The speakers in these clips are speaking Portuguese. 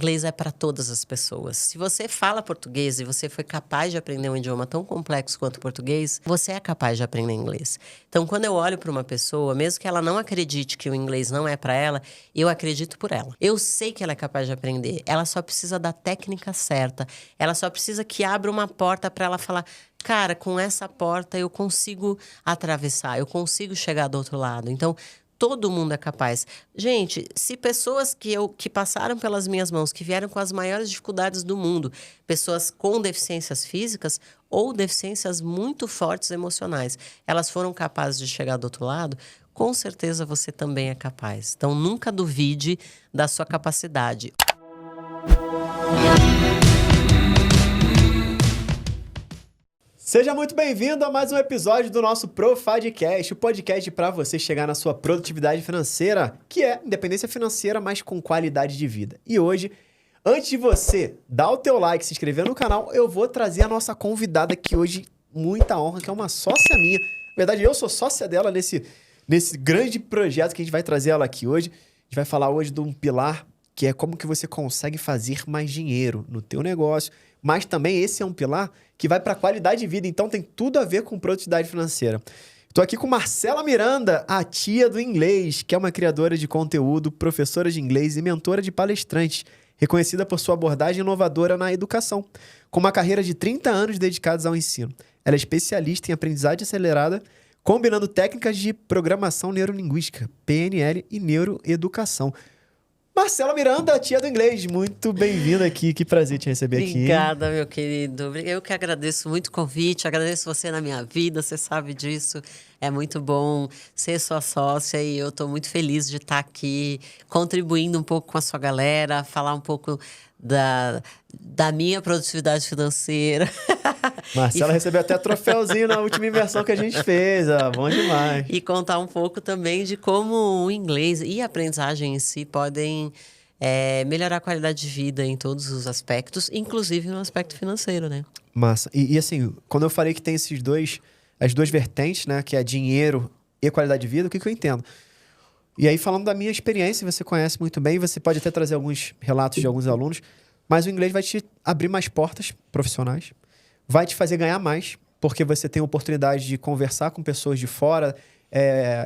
inglês é para todas as pessoas. Se você fala português e você foi capaz de aprender um idioma tão complexo quanto o português, você é capaz de aprender inglês. Então, quando eu olho para uma pessoa, mesmo que ela não acredite que o inglês não é para ela, eu acredito por ela. Eu sei que ela é capaz de aprender. Ela só precisa da técnica certa. Ela só precisa que abra uma porta para ela falar: cara, com essa porta eu consigo atravessar, eu consigo chegar do outro lado. Então, todo mundo é capaz. Gente, se pessoas que passaram pelas minhas mãos, que vieram com as maiores dificuldades do mundo, pessoas com deficiências físicas ou deficiências muito fortes emocionais, elas foram capazes de chegar do outro lado, com certeza você também é capaz. Então, nunca duvide da sua capacidade. Seja muito bem-vindo a mais um episódio do nosso Profadcast, o podcast para você chegar na sua produtividade financeira, que é independência financeira, mas com qualidade de vida. E hoje, antes de você dar o teu like, se inscrever no canal, eu vou trazer a nossa convidada que hoje, muita honra, que é uma sócia minha. Na verdade, eu sou sócia dela nesse grande projeto que a gente vai trazer ela aqui hoje. A gente vai falar hoje de um pilar que é como que você consegue fazer mais dinheiro no teu negócio, mas também esse é um pilar que vai para a qualidade de vida, então tem tudo a ver com produtividade financeira. Estou aqui com Marcela Miranda, a tia do inglês, que é uma criadora de conteúdo, professora de inglês e mentora de palestrantes, reconhecida por sua abordagem inovadora na educação, com uma carreira de 30 anos dedicados ao ensino. Ela é especialista em aprendizagem acelerada, combinando técnicas de programação neurolinguística, PNL e neuroeducação. Marcela Miranda, tia do inglês, muito bem-vinda aqui, que prazer te receber aqui. Obrigada, meu querido. Eu que agradeço muito o convite, agradeço você na minha vida, você sabe disso. É muito bom ser sua sócia e eu estou muito feliz de estar aqui, contribuindo um pouco com a sua galera, falar um pouco da minha produtividade financeira. Marcela recebeu até troféuzinho na última imersão que a gente fez, bom demais. E contar um pouco também de como o inglês e a aprendizagem em si podem melhorar a qualidade de vida em todos os aspectos, inclusive no aspecto financeiro, né? Massa. E assim, quando eu falei que tem as duas vertentes, né, que é dinheiro e qualidade de vida, o que eu entendo? E aí, falando da minha experiência, você conhece muito bem, você pode até trazer alguns relatos de alguns alunos, mas o inglês vai te abrir mais portas profissionais, vai te fazer ganhar mais, porque você tem a oportunidade de conversar com pessoas de fora,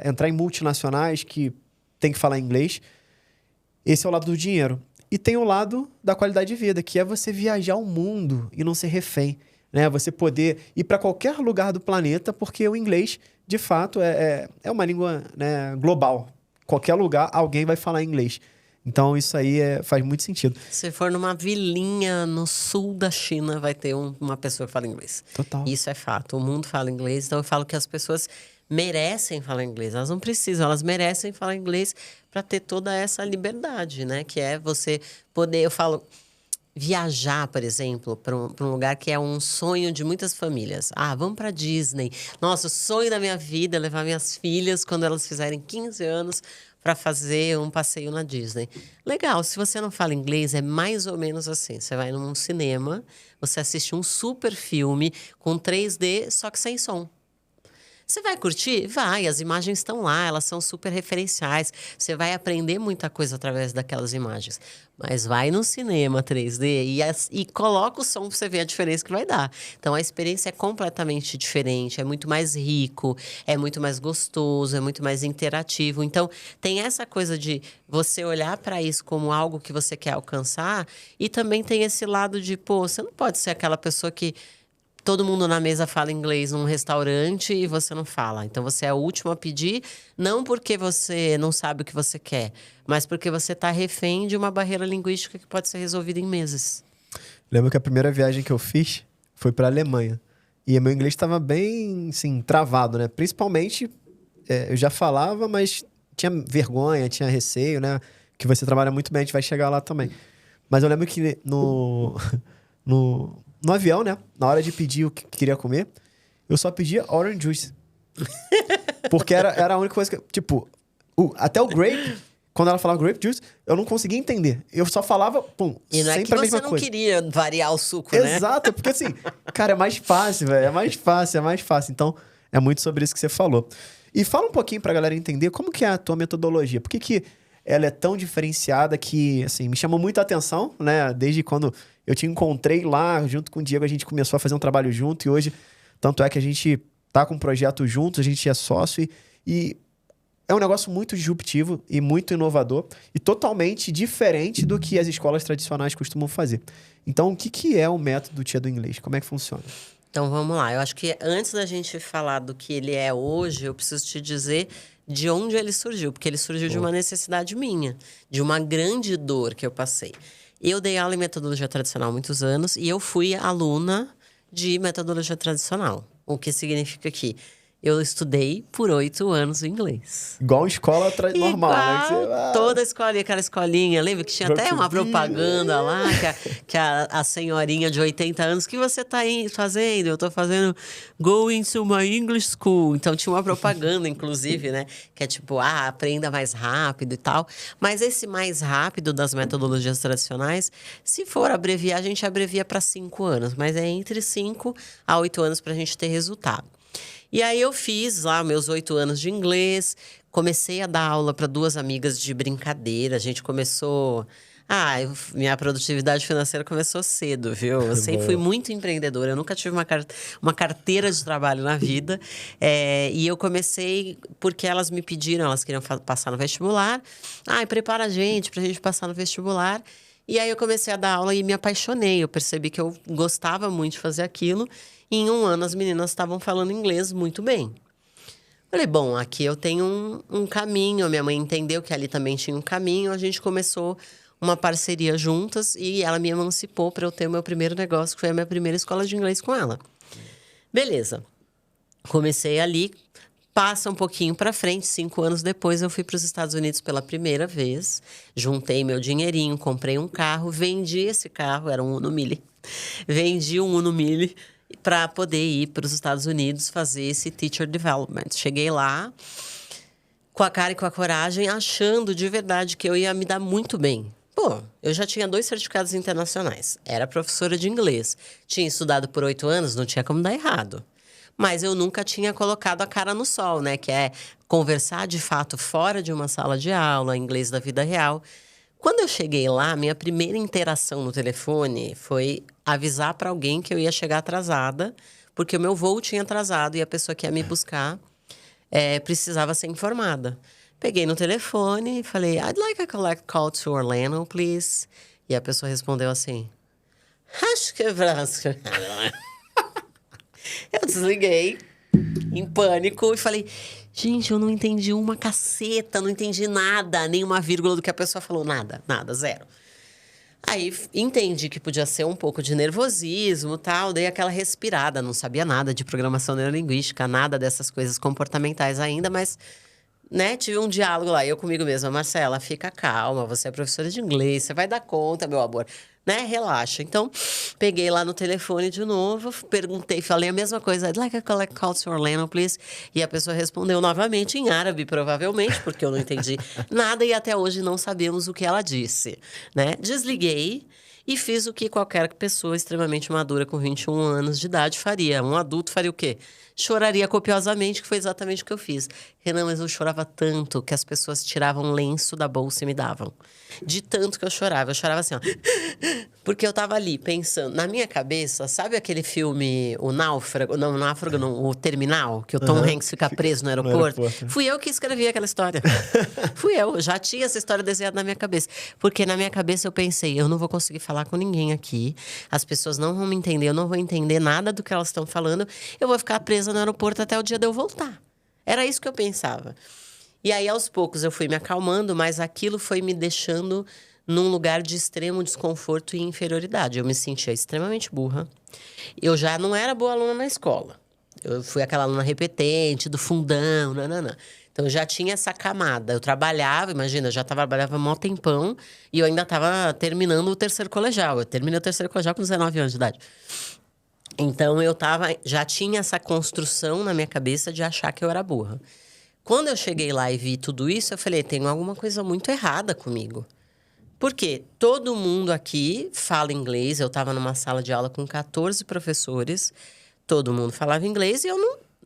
entrar em multinacionais que tem que falar inglês. Esse é o lado do dinheiro. E tem o lado da qualidade de vida, que é você viajar o mundo e não ser refém, né? Você poder ir para qualquer lugar do planeta, porque o inglês, de fato, é uma língua, né, global. Qualquer lugar, alguém vai falar inglês. Então, isso aí faz muito sentido. Se for numa vilinha no sul da China, vai ter uma pessoa que fala inglês. Total. Isso é fato. O mundo fala inglês, então eu falo que as pessoas merecem falar inglês. Elas não precisam, elas merecem falar inglês para ter toda essa liberdade, né? Que é você poder... Eu falo... Viajar, por exemplo, para um lugar que é um sonho de muitas famílias. Vamos para Disney. Nossa, o sonho da minha vida é levar minhas filhas, quando elas fizerem 15 anos, para fazer um passeio na Disney. Legal, se você não fala inglês, é mais ou menos assim. Você vai num cinema, você assiste um super filme com 3D, só que sem som. Você vai curtir? Vai, as imagens estão lá, elas são super referenciais. Você vai aprender muita coisa através daquelas imagens. Mas vai no cinema 3D e coloca o som para você ver a diferença que vai dar. Então, a experiência é completamente diferente, é muito mais rico, é muito mais gostoso, é muito mais interativo. Então, tem essa coisa de você olhar para isso como algo que você quer alcançar e também tem esse lado de, você não pode ser aquela pessoa que todo mundo na mesa fala inglês num restaurante e você não fala. Então, você é o último a pedir, não porque você não sabe o que você quer, mas porque você está refém de uma barreira linguística que pode ser resolvida em meses. Lembro que a primeira viagem que eu fiz foi para a Alemanha. E meu inglês estava bem, assim, travado, né? Principalmente, eu já falava, mas tinha vergonha, tinha receio, né? Que você trabalha muito bem, a gente vai chegar lá também. Mas eu lembro que no avião, né? Na hora de pedir o que queria comer, eu só pedia orange juice. Porque era a única coisa que... Tipo, até o grape, quando ela falava grape juice, eu não conseguia entender. Eu só falava, e não é que você não queria variar o suco, né? Exato, porque assim, cara, é mais fácil, velho. É mais fácil. Então, é muito sobre isso que você falou. E fala um pouquinho pra galera entender como que é a tua metodologia. Por que ela é tão diferenciada que, assim, me chamou muita atenção, né? Desde quando eu te encontrei lá, junto com o Diego, a gente começou a fazer um trabalho junto e hoje, tanto é que a gente tá com um projeto juntos, a gente é sócio e é um negócio muito disruptivo e muito inovador e totalmente diferente do que as escolas tradicionais costumam fazer. Então, o que é o método Tia do Inglês? Como é que funciona? Então, vamos lá. Eu acho que antes da gente falar do que ele é hoje, eu preciso te dizer de onde ele surgiu. Porque ele surgiu de uma necessidade minha, de uma grande dor que eu passei. Eu dei aula em metodologia tradicional há muitos anos e eu fui aluna de metodologia tradicional. O que significa que eu estudei por 8 anos o inglês. Igual escola normal, né? Que Igual toda a escolinha, aquela escolinha. Lembra que tinha até uma propaganda lá, que a senhorinha de 80 anos, o que você tá fazendo? Eu tô fazendo Going to my English School. Então tinha uma propaganda, inclusive, né? Que é tipo, aprenda mais rápido e tal. Mas esse mais rápido das metodologias tradicionais, se for abreviar, a gente abrevia para 5 anos. Mas é entre 5 a 8 anos pra gente ter resultado. E aí eu fiz lá meus 8 anos de inglês, comecei a dar aula para 2 amigas de brincadeira. A gente começou... minha produtividade financeira começou cedo, viu? Eu sempre fui muito empreendedora. Eu nunca tive uma carteira de trabalho na vida. E eu comecei porque elas me pediram, elas queriam passar no vestibular. Prepara a gente pra gente passar no vestibular. E aí eu comecei a dar aula e me apaixonei. Eu percebi que eu gostava muito de fazer aquilo. E em 1 ano as meninas estavam falando inglês muito bem. Falei, bom, aqui eu tenho um caminho. Minha mãe entendeu que ali também tinha um caminho. A gente começou uma parceria juntas e ela me emancipou para eu ter o meu primeiro negócio, que foi a minha primeira escola de inglês com ela. Beleza. Comecei ali. Passa um pouquinho para frente, 5 anos depois eu fui para os Estados Unidos pela primeira vez. Juntei meu dinheirinho, comprei um carro, vendi esse carro, era um Uno Mille. Vendi um Uno Mille para poder ir para os Estados Unidos fazer esse Teacher Development. Cheguei lá com a cara e com a coragem, achando de verdade que eu ia me dar muito bem. Eu já tinha 2 certificados internacionais, era professora de inglês, tinha estudado por 8 anos, não tinha como dar errado. Mas eu nunca tinha colocado a cara no sol, né? Que é conversar de fato fora de uma sala de aula, inglês da vida real. Quando eu cheguei lá, minha primeira interação no telefone foi avisar para alguém que eu ia chegar atrasada, porque o meu voo tinha atrasado e a pessoa que ia me buscar precisava ser informada. Peguei no telefone e falei, I'd like a collect call to Orlando, please. E a pessoa respondeu assim... Eu desliguei, em pânico, e falei... Gente, eu não entendi uma caceta, não entendi nada, nenhuma vírgula do que a pessoa falou. Nada, zero. Aí, entendi que podia ser um pouco de nervosismo e tal. Dei aquela respirada, não sabia nada de programação neurolinguística, nada dessas coisas comportamentais ainda, mas... né, tive um diálogo lá, eu comigo mesma. Marcela, fica calma, você é professora de inglês, você vai dar conta, meu amor. Né, relaxa. Então, peguei lá no telefone de novo, perguntei, falei a mesma coisa. I'd like a collect call to Orlando, please. E a pessoa respondeu novamente em árabe, provavelmente, porque eu não entendi nada e até hoje não sabemos o que ela disse, né? Desliguei e fiz o que qualquer pessoa extremamente madura com 21 anos de idade faria. Um adulto faria o quê? Choraria copiosamente, que foi exatamente o que eu fiz. Renan, mas eu chorava tanto que as pessoas tiravam um lenço da bolsa e me davam. De tanto que eu chorava assim, ó. Porque eu tava ali pensando, na minha cabeça, sabe aquele filme O Náufrago? Não, o Náufrago não, O Terminal, que o Tom Hanks fica preso no aeroporto. Fui eu que escrevi aquela história. Fui eu, já tinha essa história desenhada na minha cabeça. Porque na minha cabeça eu pensei, eu não vou conseguir falar com ninguém aqui, as pessoas não vão me entender, eu não vou entender nada do que elas estão falando, eu vou ficar presa no aeroporto até o dia de eu voltar. Era isso que eu pensava. E aí, aos poucos, eu fui me acalmando, mas aquilo foi me deixando num lugar de extremo desconforto e inferioridade. Eu me sentia extremamente burra. Eu já não era boa aluna na escola. Eu fui aquela aluna repetente, do fundão, nananã. Então, eu já tinha essa camada. Eu trabalhava, imagina, eu já trabalhava mó tempão e eu ainda estava terminando o 3º colegial. Eu terminei o 3º colegial com 19 anos de idade. Então, já tinha essa construção na minha cabeça de achar que eu era burra. Quando eu cheguei lá e vi tudo isso, eu falei, tem alguma coisa muito errada comigo. Por quê? Todo mundo aqui fala inglês. Eu estava numa sala de aula com 14 professores. Todo mundo falava inglês e eu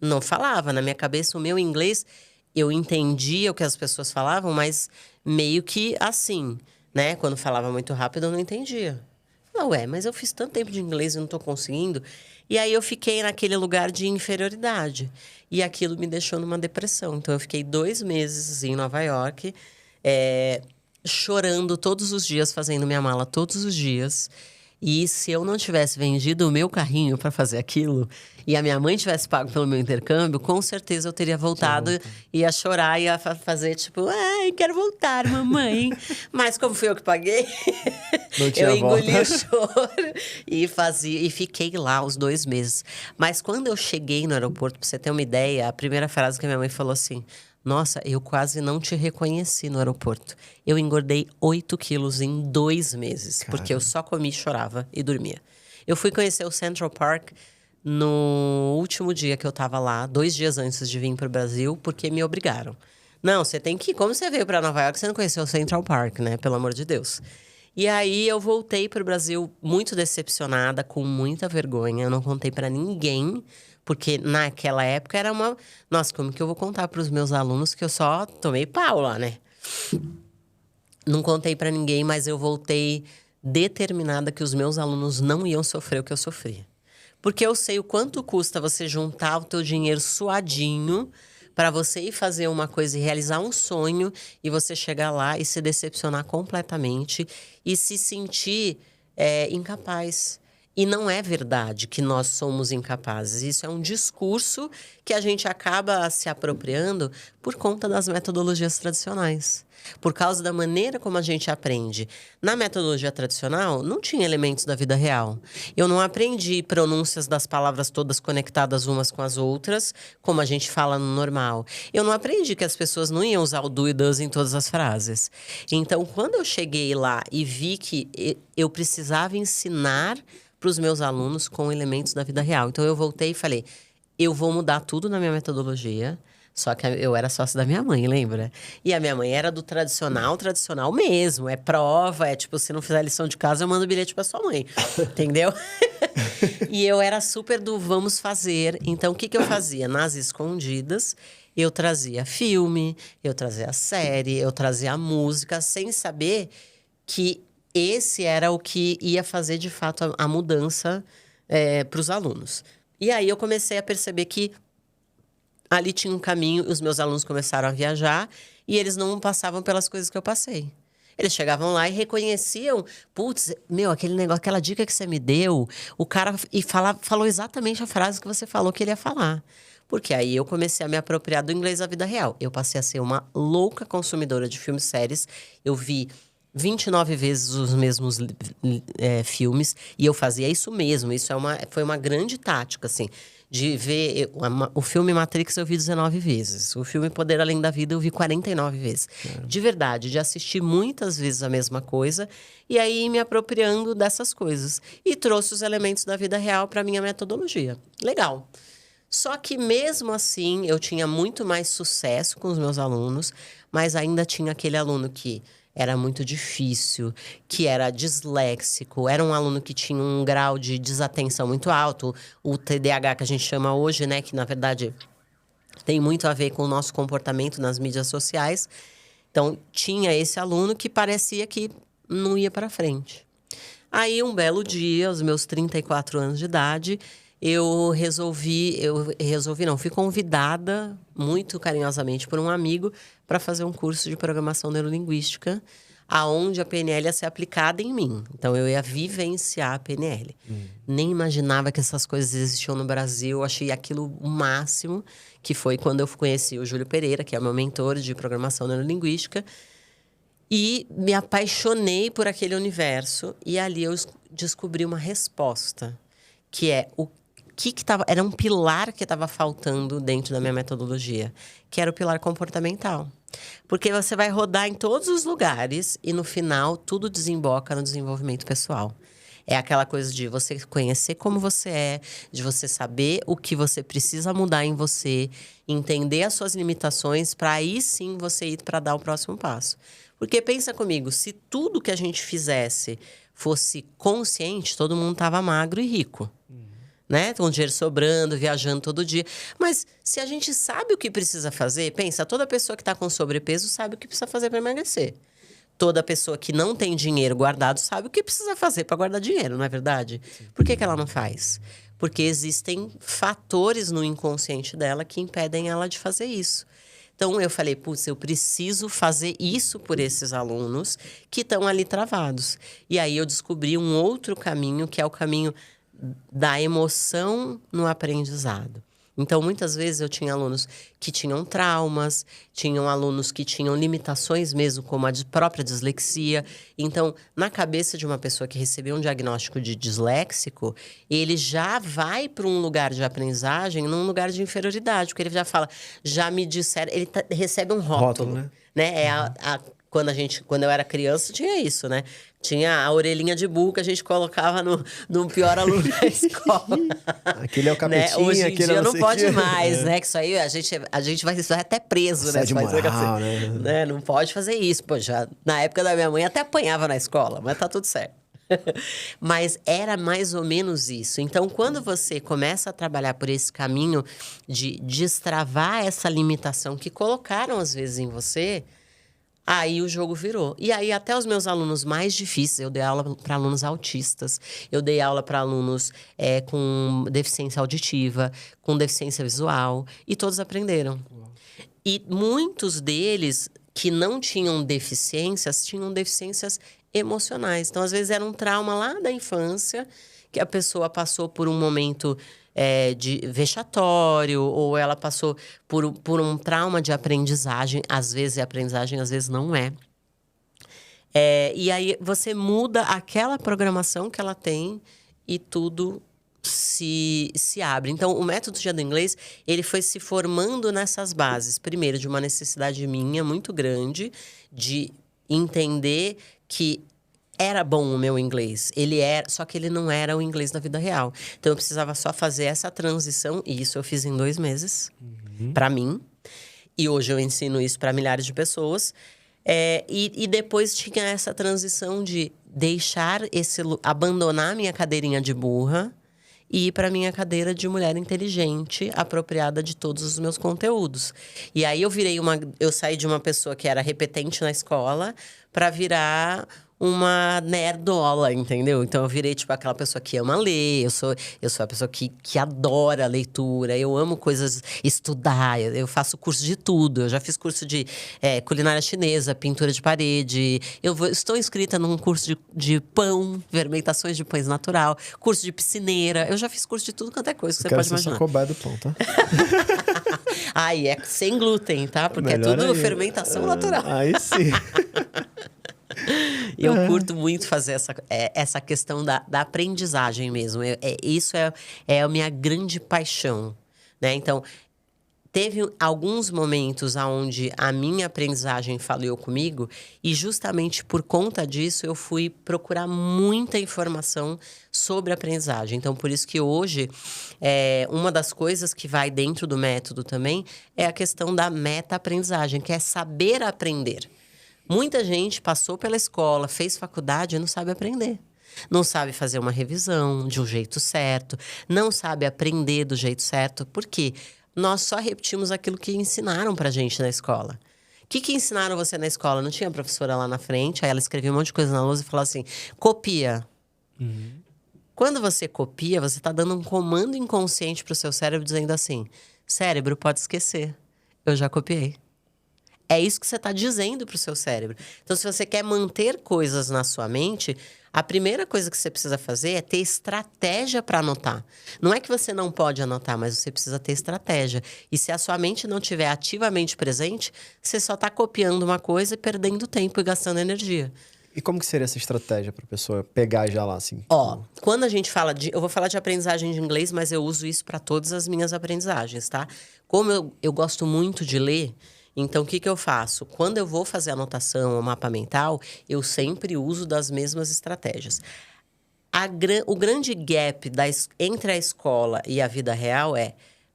não falava. Na minha cabeça, o meu inglês eu entendia o que as pessoas falavam, mas meio que assim, né? Quando falava muito rápido, eu não entendia. Não, mas eu fiz tanto tempo de inglês e não tô conseguindo. E aí eu fiquei naquele lugar de inferioridade. E aquilo me deixou numa depressão. Então eu fiquei 2 meses em Nova York, chorando todos os dias, fazendo minha mala todos os dias. E se eu não tivesse vendido o meu carrinho para fazer aquilo e a minha mãe tivesse pago pelo meu intercâmbio, com certeza eu teria voltado, ia chorar, ia fazer tipo, ai, quero voltar, mamãe. Mas como fui eu que paguei, eu engoli o choro e fiquei lá os 2 meses. Mas quando eu cheguei no aeroporto, pra você ter uma ideia, a primeira frase que a minha mãe falou assim: nossa, eu quase não te reconheci no aeroporto. Eu engordei 8 quilos em 2 meses. Caramba. Porque eu só comia, chorava e dormia. Eu fui conhecer o Central Park no último dia que eu tava lá, 2 dias antes de vir pro Brasil, porque me obrigaram. Não, você tem que ir. Como você veio pra Nova York, você não conheceu o Central Park, né? Pelo amor de Deus. E aí eu voltei pro Brasil muito decepcionada, com muita vergonha. Eu não contei pra ninguém. Porque naquela época era uma... Nossa, como que eu vou contar para os meus alunos que eu só tomei pau lá, né? Não contei para ninguém, mas eu voltei determinada que os meus alunos não iam sofrer o que eu sofria. Porque eu sei o quanto custa você juntar o teu dinheiro suadinho para você ir fazer uma coisa e realizar um sonho e você chegar lá e se decepcionar completamente e se sentir incapaz. E não é verdade que nós somos incapazes. Isso é um discurso que a gente acaba se apropriando por conta das metodologias tradicionais. Por causa da maneira como a gente aprende. Na metodologia tradicional, não tinha elementos da vida real. Eu não aprendi pronúncias das palavras todas conectadas umas com as outras, como a gente fala no normal. Eu não aprendi que as pessoas não iam usar o do e does em todas as frases. Então, quando eu cheguei lá e vi que eu precisava ensinar para os meus alunos com elementos da vida real. Então, eu voltei e falei, eu vou mudar tudo na minha metodologia. Só que eu era sócia da minha mãe, lembra? E a minha mãe era do tradicional mesmo. É prova, é tipo, se não fizer lição de casa, eu mando bilhete para sua mãe. Entendeu? E eu era super do vamos fazer. Então, o que eu fazia? Nas escondidas, eu trazia filme, eu trazia série, eu trazia música, sem saber que esse era o que ia fazer, de fato, a mudança para os alunos. E aí, eu comecei a perceber que ali tinha um caminho, os meus alunos começaram a viajar e eles não passavam pelas coisas que eu passei. Eles chegavam lá e reconheciam, putz, aquele negócio, aquela dica que você me deu, o cara falou exatamente a frase que você falou que ele ia falar. Porque aí eu comecei a me apropriar do inglês da vida real. Eu passei a ser uma louca consumidora de filmes e séries. Eu vi 29 vezes os mesmos filmes e eu fazia isso mesmo. Isso foi uma grande tática, assim. De ver... O filme Matrix eu vi 19 vezes. O filme Poder Além da Vida eu vi 49 vezes. De verdade, de assistir muitas vezes a mesma coisa. E aí me apropriando dessas coisas. E trouxe os elementos da vida real para minha metodologia. Legal. Só que mesmo assim, eu tinha muito mais sucesso com os meus alunos. Mas ainda tinha aquele aluno que era muito difícil, que era disléxico, era um aluno que tinha um grau de desatenção muito alto, o TDAH que a gente chama hoje, né, que na verdade tem muito a ver com o nosso comportamento nas mídias sociais. Então, tinha esse aluno que parecia que não ia para frente. Aí, um belo dia, aos meus 34 anos de idade, fui convidada muito carinhosamente por um amigo para fazer um curso de programação neurolinguística, aonde a PNL ia ser aplicada em mim. Então, eu ia vivenciar a PNL. Nem imaginava que essas coisas existiam no Brasil. Eu achei aquilo o máximo, que foi quando eu conheci o Júlio Pereira, que é o meu mentor de programação neurolinguística. E me apaixonei por aquele universo. E ali eu descobri uma resposta, que é era um pilar que estava faltando dentro da minha metodologia, que era o pilar comportamental. Porque você vai rodar em todos os lugares e, no final, tudo desemboca no desenvolvimento pessoal. É aquela coisa de você conhecer como você é, de você saber o que você precisa mudar em você, entender as suas limitações, para aí sim você ir para dar o próximo passo. Porque pensa comigo, se tudo que a gente fizesse fosse consciente, todo mundo estava magro e rico. né? Com dinheiro sobrando, viajando todo dia. Mas se a gente sabe o que precisa fazer, pensa, toda pessoa que está com sobrepeso sabe o que precisa fazer para emagrecer. Toda pessoa que não tem dinheiro guardado sabe o que precisa fazer para guardar dinheiro, não é verdade? Por que ela não faz? Porque existem fatores no inconsciente dela que impedem ela de fazer isso. Então, eu falei, putz, eu preciso fazer isso por esses alunos que estão ali travados. E aí, eu descobri um outro caminho, que é o caminho da emoção no aprendizado. Então, muitas vezes eu tinha alunos que tinham traumas, tinham alunos que tinham limitações mesmo, como a própria dislexia. Então, na cabeça de uma pessoa que recebeu um diagnóstico de disléxico, ele já vai para um lugar de aprendizagem, num lugar de inferioridade, porque ele já fala, já me disseram, ele recebe um rótulo, né? Quando eu era criança, tinha isso, né? Tinha a orelhinha de burro que a gente colocava no pior aluno da escola. Aquele é o capetinha, né? Hoje em dia não pode mais, É. né? Que isso aí a gente vai até preso, né? Assédio moral, né? Não pode fazer isso. Pô, já, na época da minha mãe até apanhava na escola, mas tá tudo certo. Mas era mais ou menos isso. Então, quando você começa a trabalhar por esse caminho de destravar essa limitação que colocaram às vezes em você, aí o jogo virou. E aí, até os meus alunos mais difíceis, eu dei aula para alunos autistas, eu dei aula para alunos com deficiência auditiva, com deficiência visual, e todos aprenderam. E muitos deles que não tinham deficiências emocionais. Então, às vezes, era um trauma lá da infância, que a pessoa passou por um momento de vexatório, ou ela passou por um trauma de aprendizagem. Às vezes é aprendizagem, às vezes não é. E aí você muda aquela programação que ela tem e tudo se abre. Então, o método de inglês, ele foi se formando nessas bases. Primeiro, de uma necessidade minha muito grande de entender que era bom o meu inglês. Só que ele não era o inglês da vida real. Então, eu precisava só fazer essa transição. E isso eu fiz em 2 meses, para mim. E hoje eu ensino isso para milhares de pessoas. E depois tinha essa transição de abandonar minha cadeirinha de burra e ir para minha cadeira de mulher inteligente, apropriada de todos os meus conteúdos. E aí eu saí de uma pessoa que era repetente na escola para virar uma nerdola, entendeu? Então, eu virei, tipo, aquela pessoa que ama ler. Eu sou a pessoa que adora leitura. Eu amo estudar. Eu faço curso de tudo. Eu já fiz curso de culinária chinesa, pintura de parede. Estou inscrita num curso de pão, fermentações de pães natural. Curso de piscineira. Eu já fiz curso de tudo quanto é coisa que você pode imaginar. Eu quero ser cobaia do pão, tá? Aí, é sem glúten, tá? Porque melhor é tudo fermentação natural. Aí sim. E eu curto muito fazer essa questão da aprendizagem mesmo. Isso é a minha grande paixão, né? Então, teve alguns momentos onde a minha aprendizagem falhou comigo e justamente por conta disso eu fui procurar muita informação sobre aprendizagem. Então, por isso que hoje, uma das coisas que vai dentro do método também é a questão da meta-aprendizagem, que é saber aprender. Muita gente passou pela escola, fez faculdade e não sabe aprender. Não sabe fazer uma revisão de um jeito certo, não sabe aprender do jeito certo. Por quê? Nós só repetimos aquilo que ensinaram pra gente na escola. O que ensinaram você na escola? Não tinha professora lá na frente, aí ela escrevia um monte de coisa na lousa e falava assim, copia. Quando você copia, você tá dando um comando inconsciente pro seu cérebro dizendo assim, cérebro, pode esquecer, eu já copiei. É isso que você está dizendo para o seu cérebro. Então, se você quer manter coisas na sua mente, a primeira coisa que você precisa fazer é ter estratégia para anotar. Não é que você não pode anotar, mas você precisa ter estratégia. E se a sua mente não estiver ativamente presente, você só está copiando uma coisa e perdendo tempo e gastando energia. E como que seria essa estratégia para a pessoa pegar já lá, assim? Quando a gente fala eu vou falar de aprendizagem de inglês, mas eu uso isso para todas as minhas aprendizagens, tá? Como eu gosto muito de ler... Então, o que eu faço? Quando eu vou fazer anotação ou mapa mental, eu sempre uso das mesmas estratégias. O grande gap entre a escola e a vida real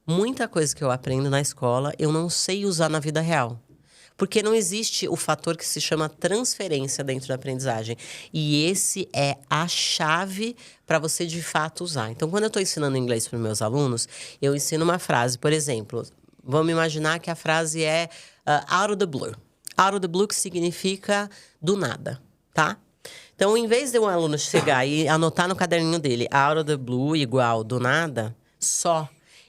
muita coisa que eu aprendo na escola, eu não sei usar na vida real. Porque não existe o fator que se chama transferência dentro da aprendizagem. E esse é a chave para você, de fato, usar. Então, quando eu estou ensinando inglês para os meus alunos, eu ensino uma frase. Por exemplo, vamos imaginar que a frase é out of the blue. Out of the blue, que significa do nada, tá? Então, em vez de um aluno chegar e anotar no caderninho dele out of the blue igual do nada,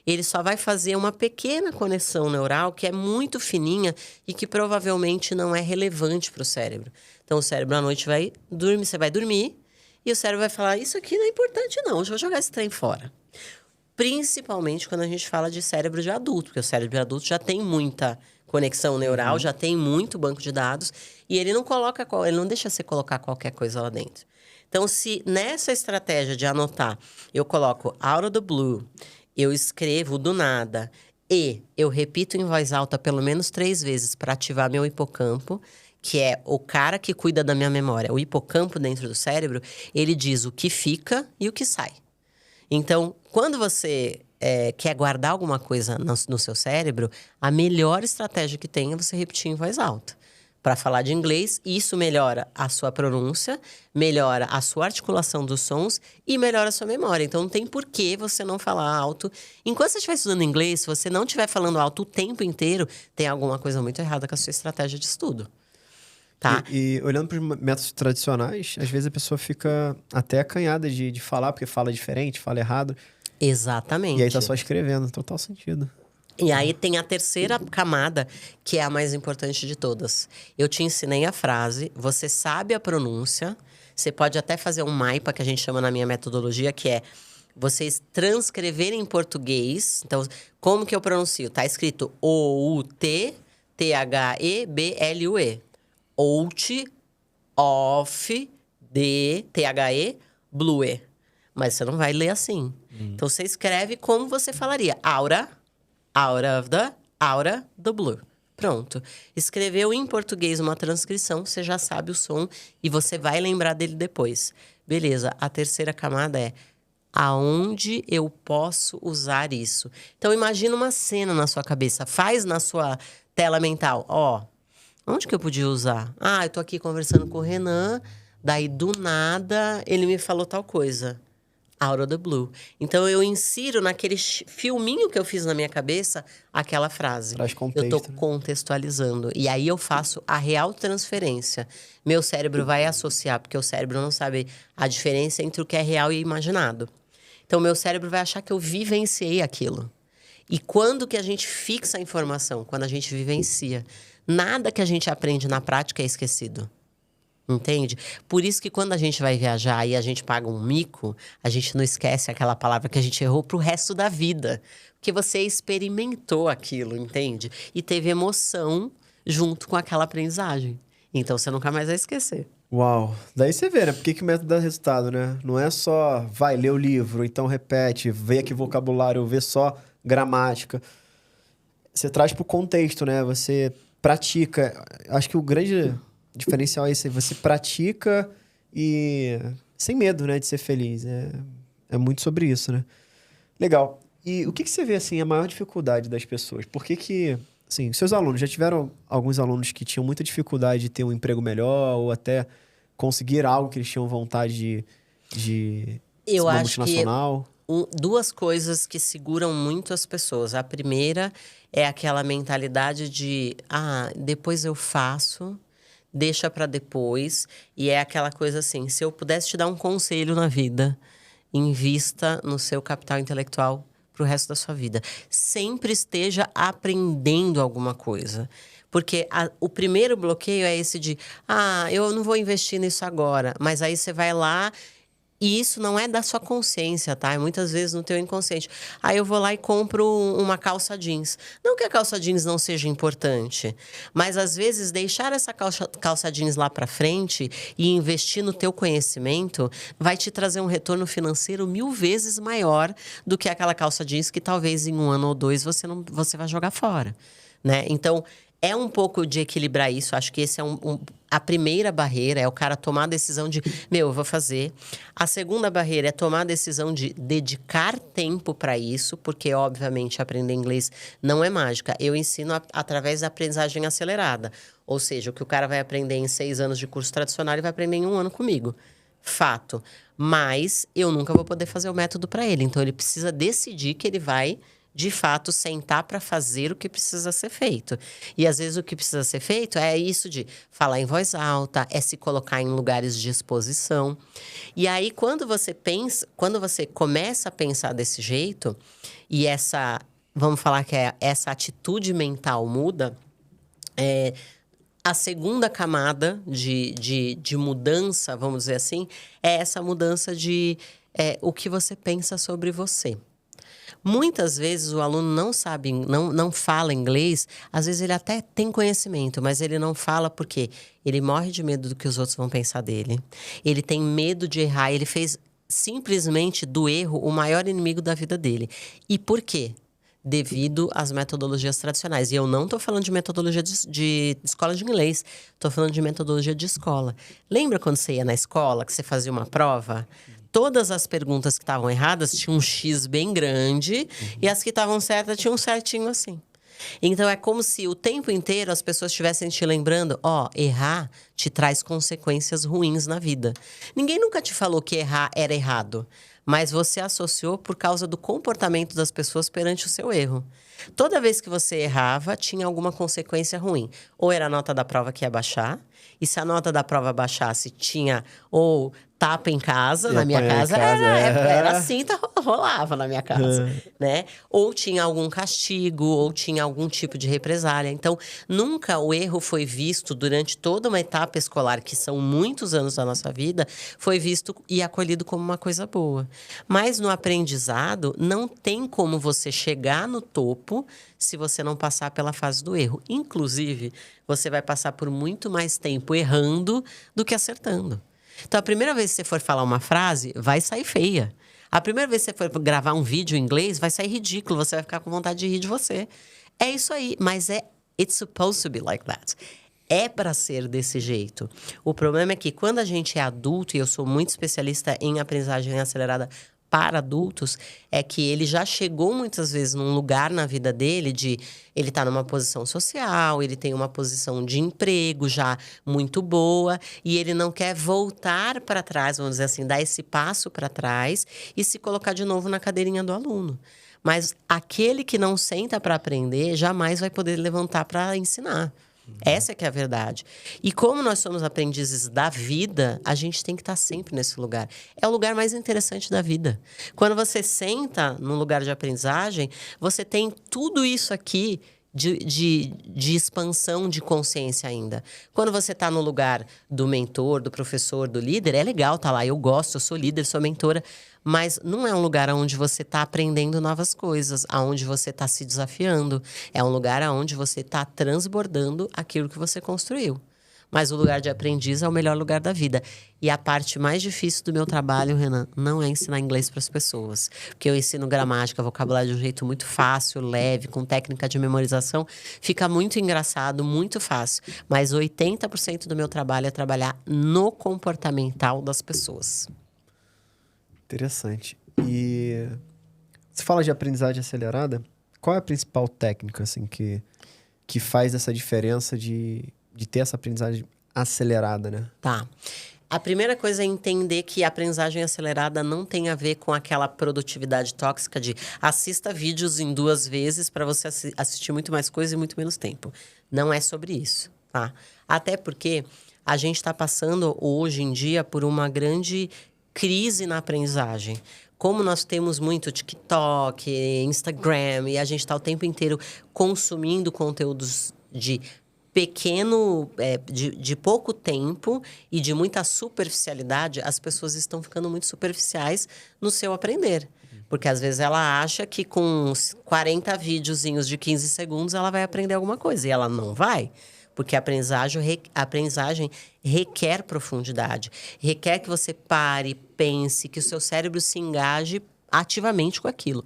ele só vai fazer uma pequena conexão neural que é muito fininha e que provavelmente não é relevante para o cérebro. Então, o cérebro à noite vai dormir, você vai dormir e o cérebro vai falar, isso aqui não é importante não, eu vou jogar esse trem fora. Principalmente quando a gente fala de cérebro de adulto, porque o cérebro de adulto já tem muita conexão neural, já tem muito banco de dados e ele não deixa você colocar qualquer coisa lá dentro. Então, se nessa estratégia de anotar, eu coloco out of the blue, eu escrevo do nada e eu repito em voz alta pelo menos 3 vezes para ativar meu hipocampo, que é o cara que cuida da minha memória. O hipocampo dentro do cérebro, ele diz o que fica e o que sai. Então, quando você quer guardar alguma coisa no seu cérebro, a melhor estratégia que tem é você repetir em voz alta. Para falar de inglês, isso melhora a sua pronúncia, melhora a sua articulação dos sons e melhora a sua memória. Então, não tem por que você não falar alto. Enquanto você estiver estudando inglês, se você não estiver falando alto o tempo inteiro, tem alguma coisa muito errada com a sua estratégia de estudo. Tá? E olhando para os métodos tradicionais, às vezes a pessoa fica até acanhada de falar, porque fala diferente, fala errado. Exatamente. E aí tá só escrevendo, total sentido. E aí tem a terceira camada, que é a mais importante de todas. Eu te ensinei a frase, você sabe a pronúncia, você pode até fazer um MAIPA, que a gente chama na minha metodologia, que é vocês transcreverem em português. Então, como que eu pronuncio? Tá escrito O-U-T-T-H-E-B-L-U-E. Out, off, de, T-H-E, blue. Mas você não vai ler assim. Então, você escreve como você falaria. Aura. Out of the blue. Pronto. Escreveu em português uma transcrição, você já sabe o som e você vai lembrar dele depois. Beleza, a terceira camada é aonde eu posso usar isso? Então, imagina uma cena na sua cabeça. Faz na sua tela mental. Onde que eu podia usar? Eu tô aqui conversando com o Renan, daí do nada ele me falou tal coisa. Out of the blue. Então, eu insiro naquele filminho que eu fiz na minha cabeça aquela frase. Traz contexto, eu tô contextualizando. E aí, eu faço a real transferência. Meu cérebro vai associar, porque o cérebro não sabe a diferença entre o que é real e imaginado. Então, meu cérebro vai achar que eu vivenciei aquilo. E quando que a gente fixa a informação? Quando a gente vivencia. Nada que a gente aprende na prática é esquecido. Entende? Por isso que quando a gente vai viajar e a gente paga um mico, a gente não esquece aquela palavra que a gente errou pro resto da vida. Porque você experimentou aquilo, entende? E teve emoção junto com aquela aprendizagem. Então, você nunca mais vai esquecer. Uau! Daí você vê, né? Por que o método dá resultado, né? Não é só, vai, lê o livro, então repete, vê aqui vocabulário, vê só gramática. Você traz pro contexto, né? Você pratica. Acho que o grande diferencial é esse, você pratica e sem medo, né, de ser feliz. É muito sobre isso, né? Legal. E o que você vê, assim, a maior dificuldade das pessoas? Por que assim, seus alunos, já tiveram alguns alunos que tinham muita dificuldade de ter um emprego melhor ou até conseguir algo que eles tinham vontade de Eu uma acho multinacional? que duas coisas que seguram muito as pessoas. A primeira é aquela mentalidade de, depois eu faço, deixa para depois. E é aquela coisa assim, se eu pudesse te dar um conselho na vida, invista no seu capital intelectual pro resto da sua vida. Sempre esteja aprendendo alguma coisa. Porque o primeiro bloqueio é esse de, eu não vou investir nisso agora. Mas aí você vai lá e isso não é da sua consciência, tá? É muitas vezes no teu inconsciente. Aí eu vou lá e compro uma calça jeans. Não que a calça jeans não seja importante, mas às vezes deixar essa calça jeans lá pra frente e investir no teu conhecimento vai te trazer um retorno financeiro 1000 vezes maior do que aquela calça jeans que talvez em 1 ano ou 2 você vai jogar fora, né? Então, é um pouco de equilibrar isso. Acho que esse é a primeira barreira, é o cara tomar a decisão de, eu vou fazer. A segunda barreira é tomar a decisão de dedicar tempo para isso, porque, obviamente, aprender inglês não é mágica. Eu ensino através da aprendizagem acelerada. Ou seja, o que o cara vai aprender em 6 anos de curso tradicional, ele vai aprender em 1 ano comigo. Fato. Mas eu nunca vou poder fazer o método para ele. Então, ele precisa decidir que ele vai, de fato, sentar para fazer o que precisa ser feito. E, às vezes, o que precisa ser feito é isso de falar em voz alta, é se colocar em lugares de exposição. E aí, quando você começa a pensar desse jeito, e vamos falar que essa atitude mental muda, a segunda camada de mudança, vamos dizer assim, é essa mudança de o que você pensa sobre você. Muitas vezes o aluno não sabe, não fala inglês, às vezes ele até tem conhecimento, mas ele não fala porque ele morre de medo do que os outros vão pensar dele. Ele tem medo de errar, ele fez simplesmente do erro o maior inimigo da vida dele. E por quê? Devido às metodologias tradicionais. E eu não estou falando de metodologia de escola de inglês, estou falando de metodologia de escola. Lembra quando você ia na escola, que você fazia uma prova? Todas as perguntas que estavam erradas tinham um X bem grande e as que estavam certas tinham um certinho assim. Então, é como se o tempo inteiro as pessoas estivessem te lembrando, errar te traz consequências ruins na vida. Ninguém nunca te falou que errar era errado, mas você associou por causa do comportamento das pessoas perante o seu erro. Toda vez que você errava, tinha alguma consequência ruim. Ou era a nota da prova que ia baixar, e se a nota da prova baixasse, tinha ou tapa em casa, na minha casa, era assim, rolava na minha casa, né? Ou tinha algum castigo, ou tinha algum tipo de represália. Então, nunca o erro foi visto durante toda uma etapa escolar, que são muitos anos da nossa vida, foi visto e acolhido como uma coisa boa. Mas no aprendizado, não tem como você chegar no topo se você não passar pela fase do erro. Inclusive, você vai passar por muito mais tempo errando do que acertando. Então, a primeira vez que você for falar uma frase, vai sair feia. A primeira vez que você for gravar um vídeo em inglês, vai sair ridículo. Você vai ficar com vontade de rir de você. É isso aí. Mas it's supposed to be like that. É para ser desse jeito. O problema é que quando a gente é adulto, e eu sou muito especialista em aprendizagem acelerada para adultos, é que ele já chegou muitas vezes num lugar na vida dele de... Ele está numa posição social, ele tem uma posição de emprego já muito boa e ele não quer voltar para trás, vamos dizer assim, dar esse passo para trás e se colocar de novo na cadeirinha do aluno. Mas aquele que não senta para aprender jamais vai poder levantar para ensinar. Essa é que é a verdade. E como nós somos aprendizes da vida, a gente tem que estar sempre nesse lugar. É o lugar mais interessante da vida. Quando você senta num lugar de aprendizagem, você tem tudo isso aqui de expansão de consciência ainda. Quando você está no lugar do mentor, do professor, do líder, é legal estar lá. Eu gosto, eu sou líder, sou mentora. Mas não é um lugar onde você está aprendendo novas coisas, onde você está se desafiando. É um lugar onde você está transbordando aquilo que você construiu. Mas o lugar de aprendiz é o melhor lugar da vida. E a parte mais difícil do meu trabalho, Renan, não é ensinar inglês para as pessoas. Porque eu ensino gramática, vocabulário de um jeito muito fácil, leve, com técnica de memorização. Fica muito engraçado, muito fácil. Mas 80% do meu trabalho é trabalhar no comportamental das pessoas. Interessante. E você fala de aprendizagem acelerada, qual é a principal técnica assim, que faz essa diferença de ter essa aprendizagem acelerada, né? Tá. A primeira coisa é entender que a aprendizagem acelerada não tem a ver com aquela produtividade tóxica de assista vídeos em 2 vezes para você assistir muito mais coisa em muito menos tempo. Não é sobre isso, tá? Até porque a gente está passando hoje em dia por uma grande crise na aprendizagem. Como nós temos muito TikTok, Instagram, e a gente está o tempo inteiro consumindo conteúdos de de pouco tempo e de muita superficialidade, as pessoas estão ficando muito superficiais no seu aprender. Porque às vezes ela acha que com uns 40 videozinhos de 15 segundos ela vai aprender alguma coisa, e ela não vai. Porque a aprendizagem requer profundidade. Requer que você pare, pense, que o seu cérebro se engaje ativamente com aquilo.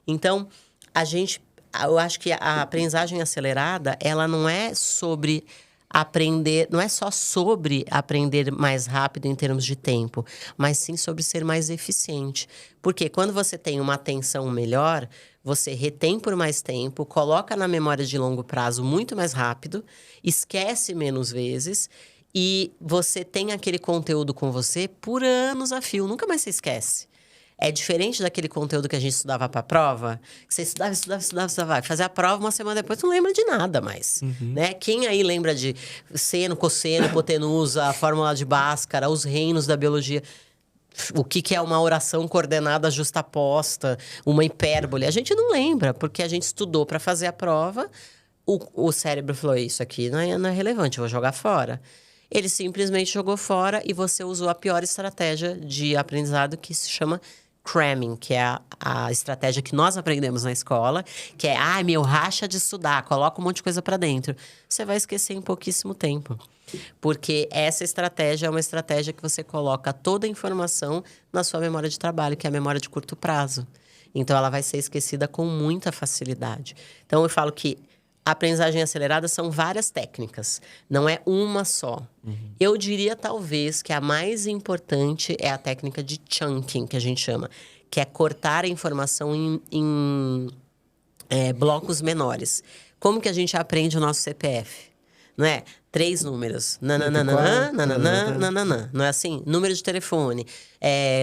Então, a gente eu acho que a aprendizagem acelerada, ela não é sobre aprender, não é só sobre aprender mais rápido em termos de tempo, mas sim sobre ser mais eficiente. Porque quando você tem uma atenção melhor, você retém por mais tempo, coloca na memória de longo prazo muito mais rápido, esquece menos vezes e você tem aquele conteúdo com você por anos a fio, nunca mais se esquece. É diferente daquele conteúdo que a gente estudava para a prova, que você estudava. Fazer a prova, uma semana depois, não lembra de nada mais. Né? Quem aí lembra de seno, cosseno, hipotenusa, a fórmula de Bhaskara, os reinos da biologia? O que é uma oração coordenada justaposta, uma hipérbole? A gente não lembra, porque a gente estudou para fazer a prova, o cérebro falou, isso aqui não é relevante, eu vou jogar fora. Ele simplesmente jogou fora e você usou a pior estratégia de aprendizado, que se chama cramming, que é a estratégia que nós aprendemos na escola, que é, meu, racha de estudar, coloca um monte de coisa para dentro. Você vai esquecer em pouquíssimo tempo. Porque essa estratégia é uma estratégia que você coloca toda a informação na sua memória de trabalho, que é a memória de curto prazo. Então, ela vai ser esquecida com muita facilidade. Então, eu falo que a aprendizagem acelerada são várias técnicas, não é uma só. Eu diria, talvez, que a mais importante é a técnica de chunking, que a gente chama, que é cortar a informação em blocos menores. Como que a gente aprende o nosso CPF? Não é? 3 números. Nananana, nananana. Não é assim? Número de telefone,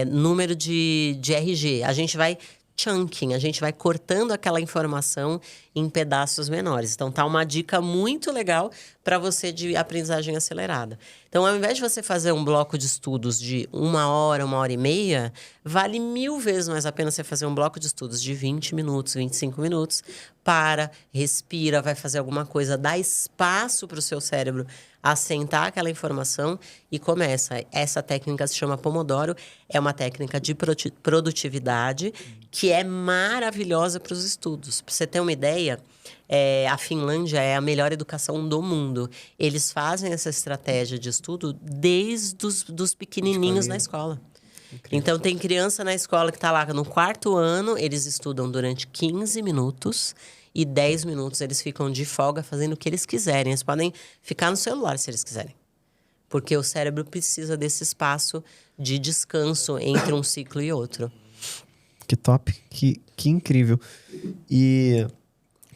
número de RG. A gente vai chunking, a gente vai cortando aquela informação em pedaços menores. Então, tá uma dica muito legal para você de aprendizagem acelerada. Então, ao invés de você fazer um bloco de estudos de 1 hora e meia, vale 1000 vezes mais a pena você fazer um bloco de estudos de 20 minutos, 25 minutos. Para, respira, vai fazer alguma coisa, dá espaço para o seu cérebro assentar aquela informação e começa. Essa técnica se chama Pomodoro, é uma técnica de produtividade que é maravilhosa para os estudos. Para você ter uma ideia, a Finlândia é a melhor educação do mundo. Eles fazem essa estratégia de estudo desde os pequenininhos na escola. Incrível. Então, tem criança na escola que está lá no 4º ano, eles estudam durante 15 minutos e 10 minutos eles ficam de folga fazendo o que eles quiserem. Eles podem ficar no celular se eles quiserem. Porque o cérebro precisa desse espaço de descanso entre um ciclo e outro. Que top, que incrível. E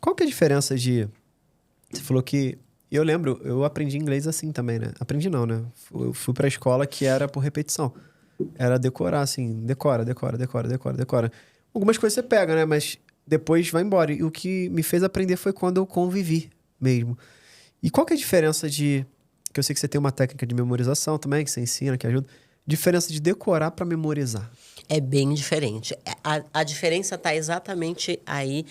qual que é a diferença de... Você falou que... Eu lembro, eu aprendi inglês assim também, né? Aprendi não, né? Eu fui pra escola que era por repetição. Era decorar, assim, decora. Algumas coisas você pega, né? Mas depois vai embora. E o que me fez aprender foi quando eu convivi mesmo. E qual que é a diferença de... Que eu sei que você tem uma técnica de memorização também, que você ensina, que ajuda. Diferença de decorar para memorizar. É bem diferente. A diferença está exatamente aí,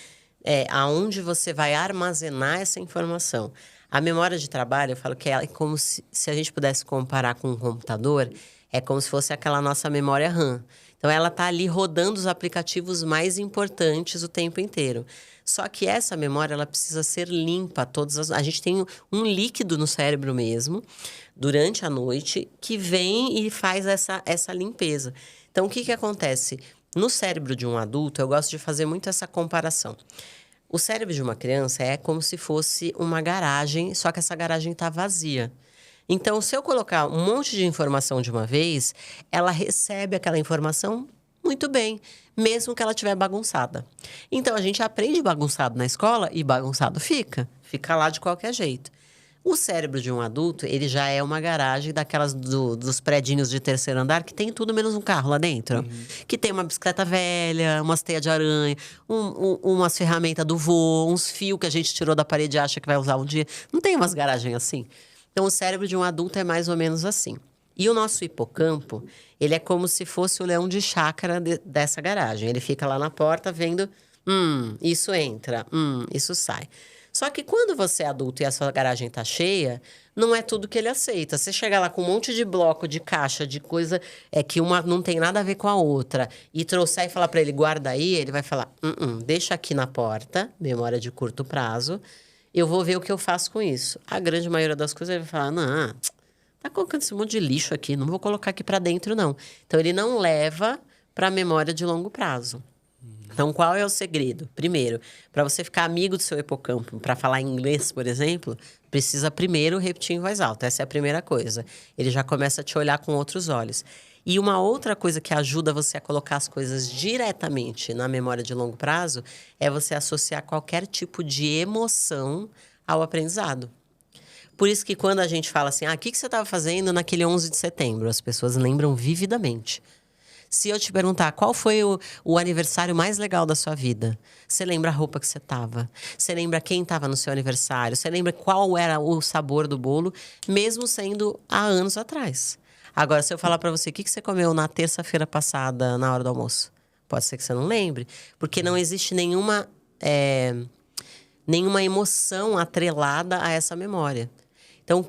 aonde você vai armazenar essa informação. A memória de trabalho, eu falo que é como se a gente pudesse comparar com um computador, é como se fosse aquela nossa memória RAM. Então, ela está ali rodando os aplicativos mais importantes o tempo inteiro. Só que essa memória, ela precisa ser limpa. A gente tem um líquido no cérebro mesmo, durante a noite, que vem e faz essa limpeza. Então, o que acontece? No cérebro de um adulto, eu gosto de fazer muito essa comparação. O cérebro de uma criança é como se fosse uma garagem, só que essa garagem está vazia. Então, se eu colocar um monte de informação de uma vez, ela recebe aquela informação muito bem, mesmo que ela estiver bagunçada. Então, a gente aprende bagunçado na escola e bagunçado fica lá de qualquer jeito. O cérebro de um adulto, ele já é uma garagem daquelas dos predinhos de 3º andar que tem tudo menos um carro lá dentro. Que tem uma bicicleta velha, umas teias de aranha, umas ferramentas do vô, uns fios que a gente tirou da parede e acha que vai usar um dia. Não tem umas garagens assim? Então, o cérebro de um adulto é mais ou menos assim. E o nosso hipocampo, ele é como se fosse o leão de chácara dessa garagem. Ele fica lá na porta vendo, isso entra, isso sai. Só que quando você é adulto e a sua garagem está cheia, não é tudo que ele aceita. Você chega lá com um monte de bloco, de caixa, de coisa que uma não tem nada a ver com a outra, e trouxer e falar para ele, guarda aí, ele vai falar, deixa aqui na porta, memória de curto prazo, eu vou ver o que eu faço com isso. A grande maioria das coisas ele vai falar, não, tá colocando esse monte de lixo aqui, não vou colocar aqui para dentro, não. Então, ele não leva para a memória de longo prazo. Então, qual é o segredo? Primeiro, para você ficar amigo do seu hipocampo, para falar inglês, por exemplo, precisa primeiro repetir em voz alta. Essa é a primeira coisa. Ele já começa a te olhar com outros olhos. E uma outra coisa que ajuda você a colocar as coisas diretamente na memória de longo prazo é você associar qualquer tipo de emoção ao aprendizado. Por isso que quando a gente fala assim, o que você estava fazendo naquele 11 de setembro? As pessoas lembram vividamente. Se eu te perguntar qual foi o aniversário mais legal da sua vida, você lembra a roupa que você estava? Você lembra quem estava no seu aniversário? Você lembra qual era o sabor do bolo, mesmo sendo há anos atrás? Agora, se eu falar para você o que você comeu na terça-feira passada, na hora do almoço, pode ser que você não lembre, porque não existe nenhuma emoção atrelada a essa memória. Então,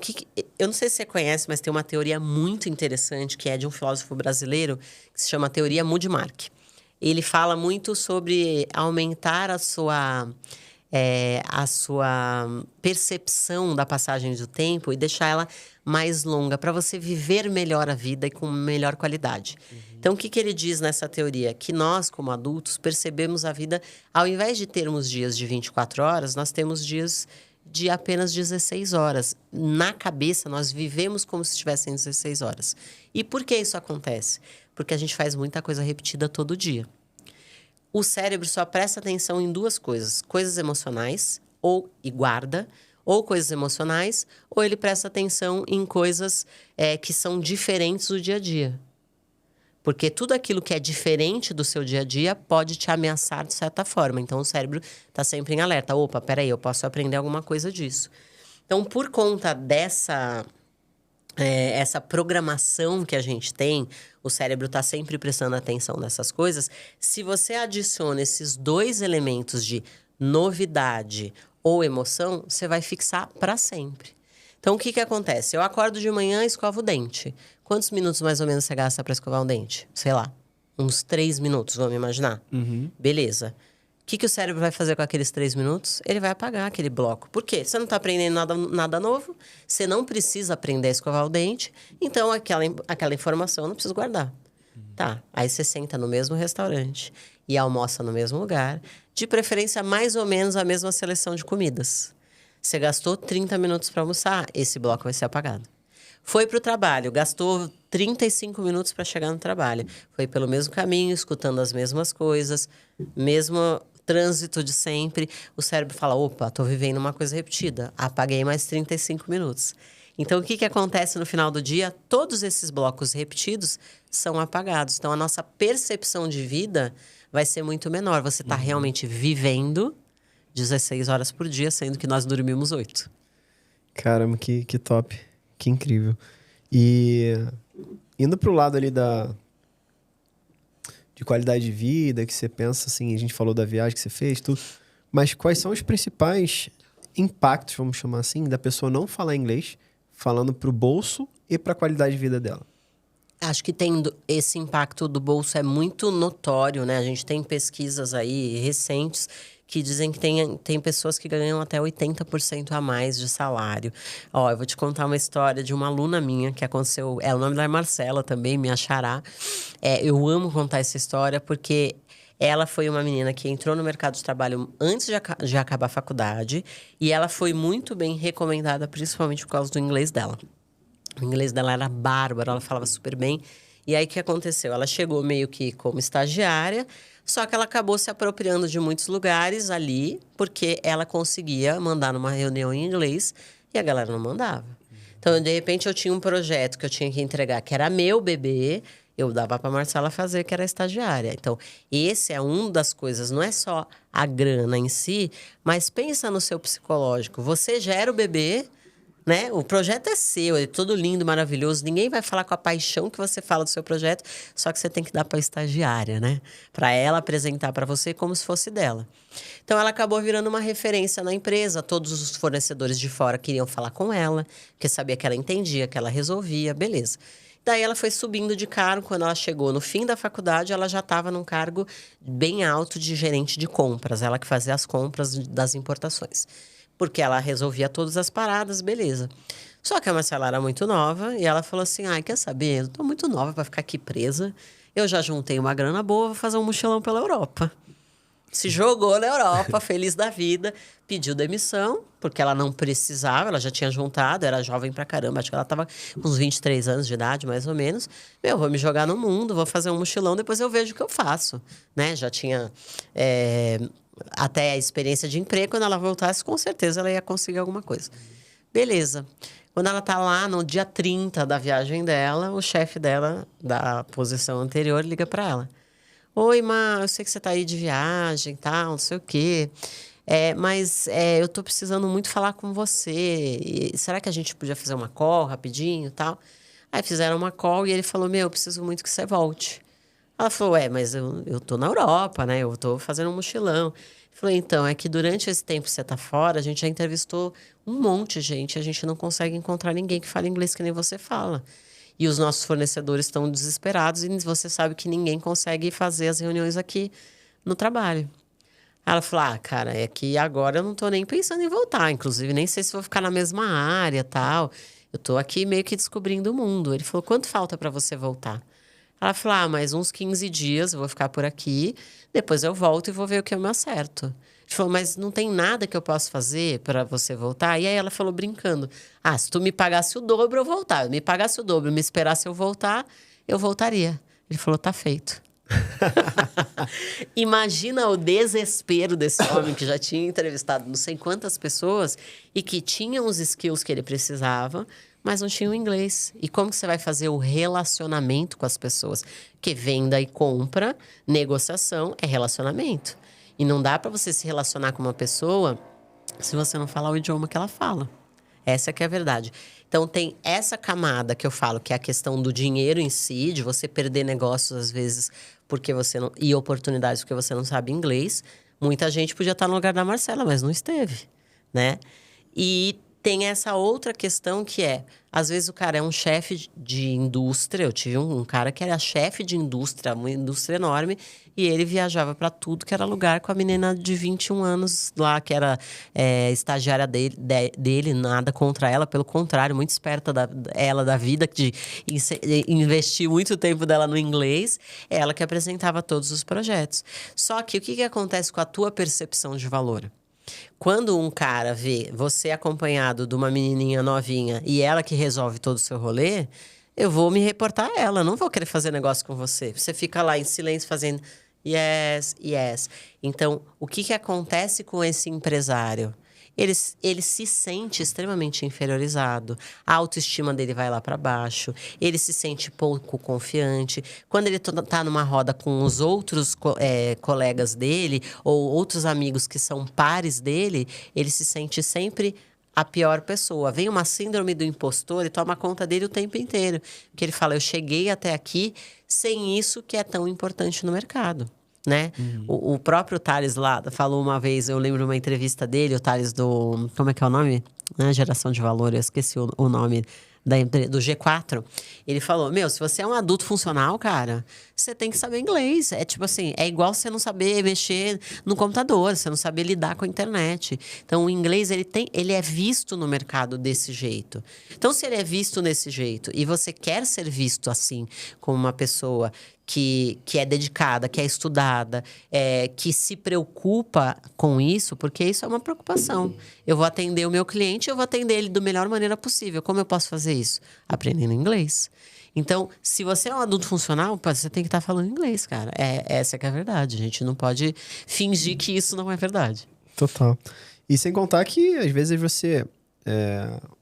eu não sei se você conhece, mas tem uma teoria muito interessante que é de um filósofo brasileiro que se chama Teoria Mudmark. Ele fala muito sobre aumentar a sua percepção da passagem do tempo e deixar ela mais longa, para você viver melhor a vida e com melhor qualidade. Então, o que ele diz nessa teoria? Que nós, como adultos, percebemos a vida, ao invés de termos dias de 24 horas, nós temos dias de apenas 16 horas. Na cabeça, nós vivemos como se tivessem 16 horas. E por que isso acontece? Porque a gente faz muita coisa repetida todo dia. O cérebro só presta atenção em duas coisas. Coisas emocionais, e guarda, ou coisas emocionais, ou ele presta atenção em coisas que são diferentes do dia a dia. Porque tudo aquilo que é diferente do seu dia a dia pode te ameaçar de certa forma. Então, o cérebro está sempre em alerta. Opa, peraí, eu posso aprender alguma coisa disso. Então, por conta essa programação que a gente tem, o cérebro está sempre prestando atenção nessas coisas. Se você adiciona esses dois elementos de novidade ou emoção, você vai fixar para sempre. Então, o que acontece? Eu acordo de manhã e escovo o dente. Quantos minutos mais ou menos você gasta para escovar um dente? Sei lá, uns 3 minutos, vamos imaginar? Beleza. O que o cérebro vai fazer com aqueles 3 minutos? Ele vai apagar aquele bloco. Por quê? Você não está aprendendo nada novo, você não precisa aprender a escovar o dente, então aquela informação eu não precisa guardar. Tá, aí você senta no mesmo restaurante e almoça no mesmo lugar, de preferência mais ou menos a mesma seleção de comidas. Você gastou 30 minutos para almoçar, esse bloco vai ser apagado. Foi para o trabalho, gastou 35 minutos para chegar no trabalho. Foi pelo mesmo caminho, escutando as mesmas coisas, mesmo trânsito de sempre. O cérebro fala, opa, estou vivendo uma coisa repetida. Apaguei mais 35 minutos. Então, o que acontece no final do dia? Todos esses blocos repetidos são apagados. Então, a nossa percepção de vida vai ser muito menor. Você está realmente vivendo 16 horas por dia, sendo que nós dormimos 8. Caramba, que top. Que incrível. E indo pro lado ali de qualidade de vida, que você pensa assim, a gente falou da viagem que você fez, tudo. Mas quais são os principais impactos, vamos chamar assim, da pessoa não falar inglês, falando pro bolso e pra qualidade de vida dela? Acho que esse impacto do bolso é muito notório, né? A gente tem pesquisas aí recentes que dizem que tem pessoas que ganham até 80% a mais de salário. Eu vou te contar uma história de uma aluna minha que aconteceu. O nome dela é Marcela também, minha xará. Eu amo contar essa história porque ela foi uma menina que entrou no mercado de trabalho antes de acabar a faculdade e ela foi muito bem recomendada, principalmente por causa do inglês dela. O inglês dela era bárbaro, ela falava super bem. E aí, o que aconteceu? Ela chegou meio que como estagiária, só que ela acabou se apropriando de muitos lugares ali, porque ela conseguia mandar numa reunião em inglês e a galera não mandava. Então, de repente, eu tinha um projeto que eu tinha que entregar, que era meu bebê, eu dava para a Marcela fazer, que era estagiária. Então, esse é uma das coisas, não é só a grana em si, mas pensa no seu psicológico. Você gera o bebê, né? O projeto é seu, é todo lindo, maravilhoso. Ninguém vai falar com a paixão que você fala do seu projeto, só que você tem que dar para a estagiária, né? Para ela apresentar para você como se fosse dela. Então, ela acabou virando uma referência na empresa. Todos os fornecedores de fora queriam falar com ela, porque sabia que ela entendia, que ela resolvia, beleza. Daí, ela foi subindo de cargo. Quando ela chegou no fim da faculdade, ela já estava num cargo bem alto de gerente de compras. Ela que fazia as compras das importações. Porque ela resolvia todas as paradas, beleza. Só que a Marcela era muito nova e ela falou assim, quer saber? Eu tô muito nova para ficar aqui presa. Eu já juntei uma grana boa, vou fazer um mochilão pela Europa. Se jogou na Europa, feliz da vida, pediu demissão, porque ela não precisava, ela já tinha juntado, era jovem pra caramba, acho que ela tava com uns 23 anos de idade, mais ou menos. Vou me jogar no mundo, vou fazer um mochilão, depois eu vejo o que eu faço, né? Já tinha até a experiência de emprego, quando ela voltasse, com certeza ela ia conseguir alguma coisa. Beleza. Quando ela tá lá, no dia 30 da viagem dela, o chefe dela, da posição anterior, liga pra ela. Oi, Má, eu sei que você tá aí de viagem e tal, não sei o quê. Mas eu tô precisando muito falar com você. Será que a gente podia fazer uma call rapidinho e tal? Aí fizeram uma call e ele falou, eu preciso muito que você volte. Ela falou, mas eu tô na Europa, né? Eu tô fazendo um mochilão. Ele falou, então, é que durante esse tempo que você tá fora, a gente já entrevistou um monte de gente. A gente não consegue encontrar ninguém que fale inglês que nem você fala. E os nossos fornecedores estão desesperados e você sabe que ninguém consegue fazer as reuniões aqui no trabalho. Aí ela falou, cara, é que agora eu não tô nem pensando em voltar. Inclusive, nem sei se vou ficar na mesma área e tal. Eu tô aqui meio que descobrindo o mundo. Ele falou, quanto falta para você voltar? Ela falou, mais uns 15 dias, eu vou ficar por aqui. Depois eu volto e vou ver o que eu me acerto. Ele falou, mas não tem nada que eu possa fazer para você voltar? E aí ela falou brincando, se tu me pagasse o dobro, eu voltava. Me pagasse o dobro, me esperasse eu voltar, eu voltaria. Ele falou, tá feito. Imagina o desespero desse homem que já tinha entrevistado não sei quantas pessoas e que tinha os skills que ele precisava, mas não tinha o inglês. E como que você vai fazer o relacionamento com as pessoas? Porque venda e compra, negociação é relacionamento. E não dá para você se relacionar com uma pessoa se você não falar o idioma que ela fala. Essa que é a verdade. Então, tem essa camada que eu falo, que é a questão do dinheiro em si, de você perder negócios, às vezes, porque você não... e oportunidades porque você não sabe inglês. Muita gente podia estar no lugar da Marcela, mas não esteve, né? E tem essa outra questão que às vezes o cara é um chefe de indústria. Eu tive um cara que era chefe de indústria, uma indústria enorme, e ele viajava para tudo que era lugar com a menina de 21 anos lá, que era estagiária dele, nada contra ela, pelo contrário, muito esperta ela da vida, de investir muito tempo dela no inglês, ela que apresentava todos os projetos. Só que o que acontece com a tua percepção de valor? Quando um cara vê você acompanhado de uma menininha novinha e ela que resolve todo o seu rolê, eu vou me reportar a ela, não vou querer fazer negócio com você. Você fica lá em silêncio fazendo yes, yes. Então, o que acontece com esse empresário? Ele se sente extremamente inferiorizado, a autoestima dele vai lá para baixo, ele se sente pouco confiante. Quando ele tá numa roda com os outros colegas dele ou outros amigos que são pares dele, ele se sente sempre a pior pessoa. Vem uma síndrome do impostor e toma conta dele o tempo inteiro. Porque ele fala, eu cheguei até aqui sem isso que é tão importante no mercado. Né? O próprio Thales lá falou uma vez, eu lembro uma entrevista dele, o Thales do... Como é que é o nome? Geração de Valor, eu esqueci o nome do G4. Ele falou, se você é um adulto funcional, cara, você tem que saber inglês. É tipo assim, é igual você não saber mexer no computador, você não saber lidar com a internet. Então, o inglês, ele é visto no mercado desse jeito. Então, se ele é visto desse jeito e você quer ser visto assim, como uma pessoa que é dedicada, que é estudada, que se preocupa com isso, porque isso é uma preocupação. Eu vou atender o meu cliente, eu vou atender ele da melhor maneira possível. Como eu posso fazer isso? Aprendendo inglês. Então, se você é um adulto funcional, você tem que estar falando inglês, cara. Essa que é a verdade. A gente não pode fingir que isso não é verdade. Total. E sem contar que, às vezes, você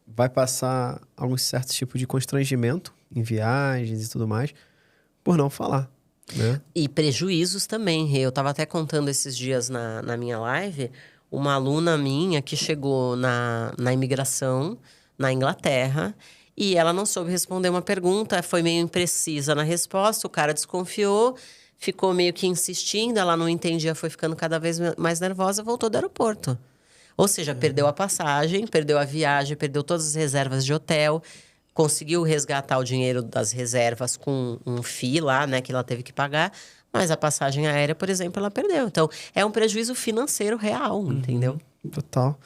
vai passar algum certo tipo de constrangimento em viagens e tudo mais, por não falar, né? E prejuízos também. Eu estava até contando esses dias na minha live, uma aluna minha que chegou na imigração, na Inglaterra, e ela não soube responder uma pergunta, foi meio imprecisa na resposta, o cara desconfiou, ficou meio que insistindo, ela não entendia, foi ficando cada vez mais nervosa, voltou do aeroporto. Ou seja, perdeu a passagem, perdeu a viagem, perdeu todas as reservas de hotel, conseguiu resgatar o dinheiro das reservas com um FII lá, né, que ela teve que pagar, mas a passagem aérea, por exemplo, ela perdeu. Então, é um prejuízo financeiro real, entendeu? Total.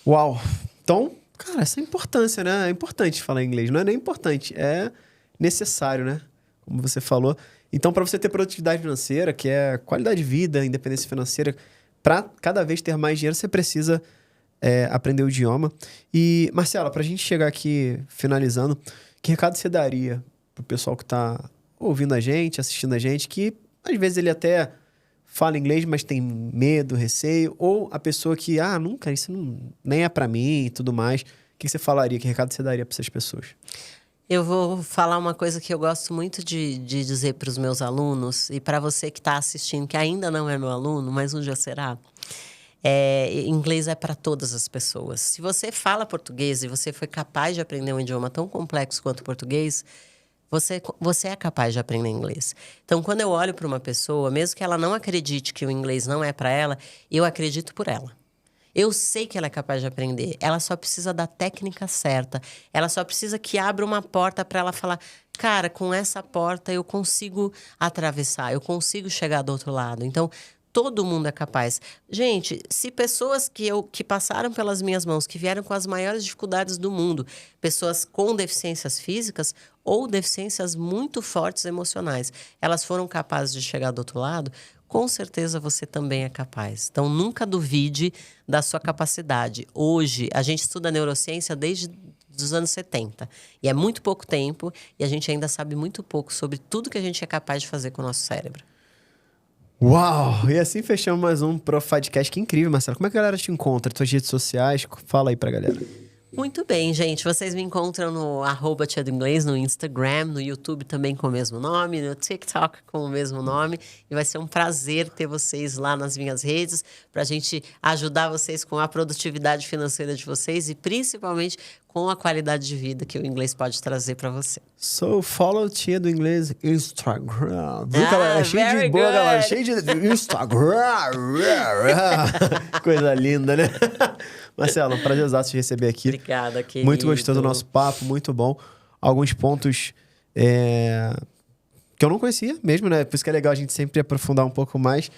Uau! Então, cara, essa é a importância, né? É importante falar inglês. Não é nem importante, é necessário, né? como você falou. Então, para você ter produtividade financeira, que é qualidade de vida, independência financeira, para cada vez ter mais dinheiro, você precisa aprender o idioma. E, Marcela, para a gente chegar aqui finalizando, que recado você daria pro pessoal que está ouvindo a gente, assistindo a gente, que às vezes ele até fala inglês, mas tem medo, receio, ou a pessoa que, nunca, isso nem é para mim e tudo mais. O que você falaria? Que recado você daria para essas pessoas? Eu vou falar uma coisa que eu gosto muito de dizer para os meus alunos, e para você que está assistindo, que ainda não é meu aluno, mas um dia será. Inglês é para todas as pessoas. Se você fala português e você foi capaz de aprender um idioma tão complexo quanto o português, você é capaz de aprender inglês. Então, quando eu olho para uma pessoa, mesmo que ela não acredite que o inglês não é para ela, eu acredito por ela. Eu sei que ela é capaz de aprender. Ela só precisa da técnica certa. Ela só precisa que abra uma porta para ela falar: cara, com essa porta eu consigo atravessar, eu consigo chegar do outro lado. Então, todo mundo é capaz. Gente, se pessoas que passaram pelas minhas mãos, que vieram com as maiores dificuldades do mundo, pessoas com deficiências físicas ou deficiências muito fortes emocionais, elas foram capazes de chegar do outro lado, com certeza você também é capaz. Então, nunca duvide da sua capacidade. Hoje, a gente estuda neurociência desde os anos 70. E é muito pouco tempo e a gente ainda sabe muito pouco sobre tudo que a gente é capaz de fazer com o nosso cérebro. Uau! E assim fechamos mais um Profadcast. Que incrível, Marcelo. Como é que a galera te encontra? Tuas redes sociais? Fala aí pra galera. Muito bem, gente. Vocês me encontram no @tiadoinglês, no Instagram, no YouTube também com o mesmo nome, no TikTok com o mesmo nome. E vai ser um prazer ter vocês lá nas minhas redes pra gente ajudar vocês com a produtividade financeira de vocês e principalmente com a qualidade de vida que o inglês pode trazer pra você. So, follow Tia do Inglês Instagram. Viu, galera? É cheio de boa, good. galera. Cheio de Instagram. Coisa linda, né? Marcelo, um prazerzaço te receber aqui. Obrigada, querido. Muito gostoso do nosso papo, muito bom. Alguns pontos que eu não conhecia mesmo, né? Por isso que é legal a gente sempre aprofundar um pouco mais.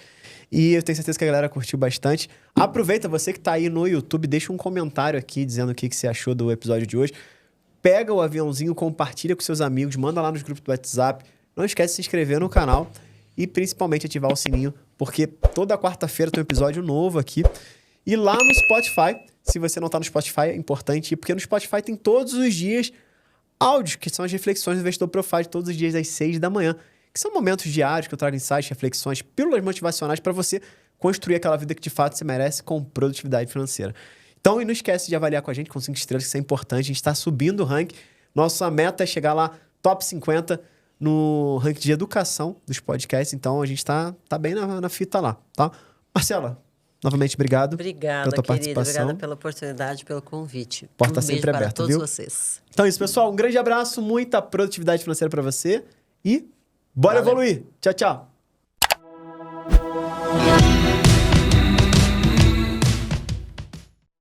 E eu tenho certeza que a galera curtiu bastante. Aproveita, você que tá aí no YouTube, deixa um comentário aqui dizendo o que você achou do episódio de hoje. Pega o aviãozinho, compartilha com seus amigos, manda lá nos grupos do WhatsApp. Não esquece de se inscrever no canal e principalmente ativar o sininho, porque toda quarta-feira tem um episódio novo aqui. E lá no Spotify, se você não tá no Spotify, é importante ir, porque no Spotify tem todos os dias áudios, que são as reflexões do Investidor Profit, todos os dias às 6 da manhã, que são momentos diários que eu trago insights, reflexões, pílulas motivacionais para você construir aquela vida que de fato você merece com produtividade financeira. Então, e não esquece de avaliar com a gente com 5 estrelas, que isso é importante. A gente está subindo o ranking. Nossa meta é chegar lá, top 50, no ranking de educação dos podcasts. Então, a gente tá bem na fita lá, tá? Marcela, novamente, obrigado. Obrigada, pela tua querida. participação. Obrigada pela oportunidade, pelo convite. Porta sempre beijo aberta, para todos viu? vocês. Então é isso, pessoal. Um grande abraço, muita produtividade financeira para você e bora Valeu. evoluir. Tchau, tchau.